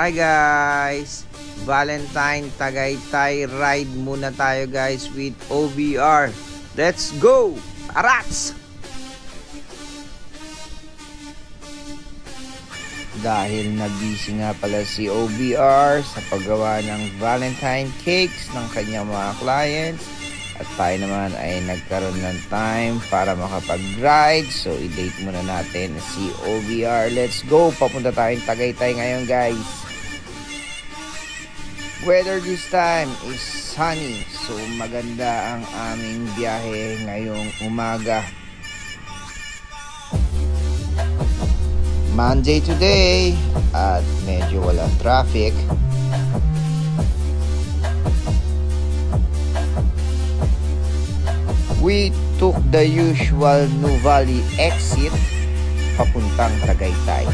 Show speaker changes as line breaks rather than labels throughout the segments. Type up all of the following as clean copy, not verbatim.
Hi guys! Valentine Tagaytay ride muna tayo guys with OBR. Let's go! Arats! Dahil nabisi nga pala si OBR sa paggawa ng Valentine cakes ng kanyang mga clients, at tayo naman ay nagkaroon ng time para makapag-ride. So i-date muna natin si OBR. Let's go! Papunta tayong Tagaytay ngayon guys. Weather this time is sunny, so maganda ang aming biyahe ngayong umaga. Monday today at medyo walang traffic. We took the usual Nuvali exit papuntang Tagaytay.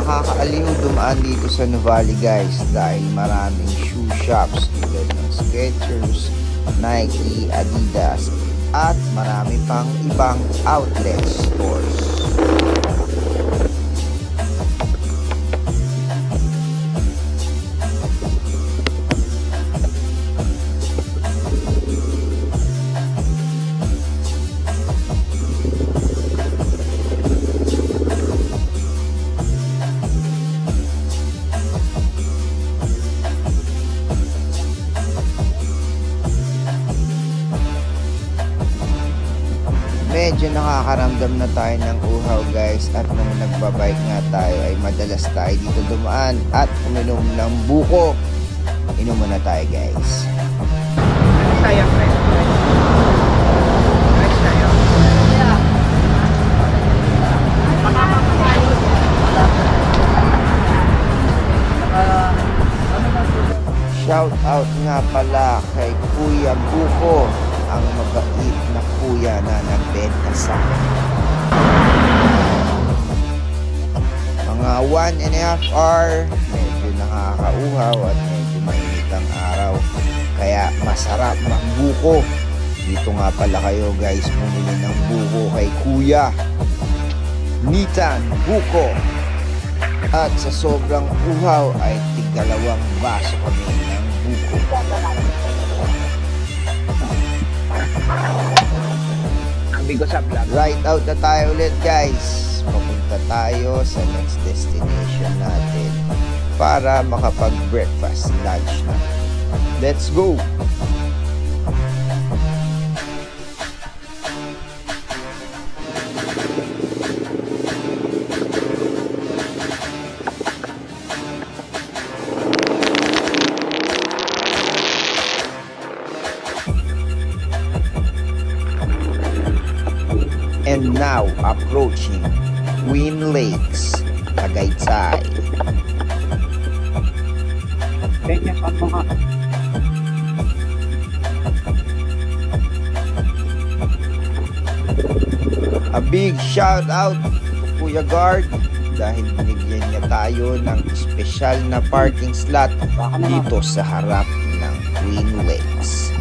Nakakaaliw dumaan dito sa Nuvali guys dahil maraming shoe shops tulad ng Skechers, Nike, Adidas at marami pang ibang outlet stores. Medyo nakakaramdam na tayo ng uhaw guys, at nung nagbabike nga tayo ay madalas tayo dito dumaan at uminom ng buko. Inom muna tayo guys.
Tayo, friend. Tayo.
Shout out nga pala kay Kuya Buko, ang mabait na kuya na nagbenta sa akin. Mga 1.5 hour, medyo nakakauhaw at medyo mainit ang araw, kaya masarap magbuko. Dito nga pala kayo guys bumili ng buko kay Kuya Nitan Buko. At sa sobrang uhaw ay tig-2 baso kami ng buko. Right out na tayo ulit guys. Papunta tayo sa next destination natin para makapag-breakfast lunch na. Let's go! And now approaching Twin Lakes, Tagaytay. A big shout out to Kuya Guard dahil binigyan niya tayo ng espesyal na parking slot dito sa harap ng Twin Lakes.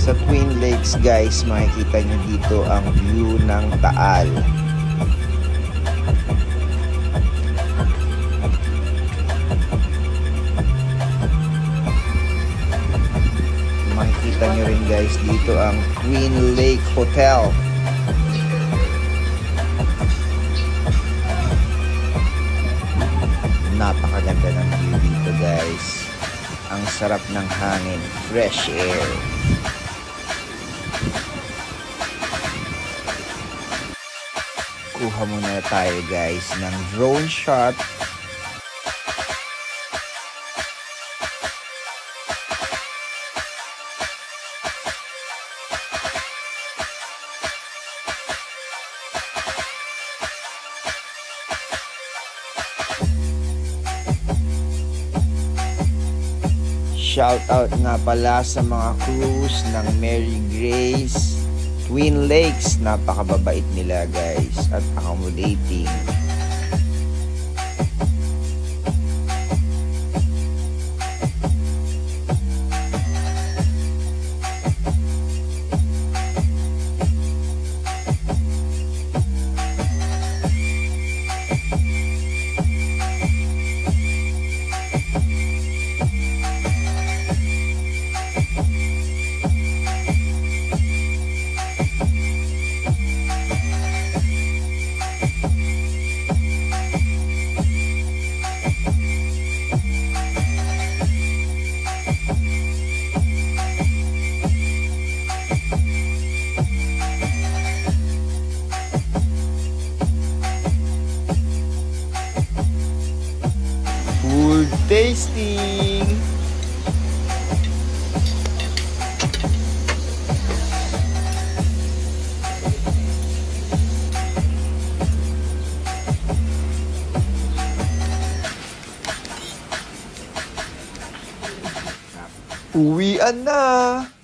Sa Twin Lakes guys, makikita nyo dito ang view ng Taal. Makikita nyo rin guys dito ang Twin Lake Hotel. Napakaganda ng view dito guys. Ang sarap ng hangin, fresh air. Kuha muna tayo guys ng drone shot Shoutout nga pala sa mga crews ng Mary Grace Twin Lakes. Napakababait nila guys at accommodating. Food tasting! Uwian na!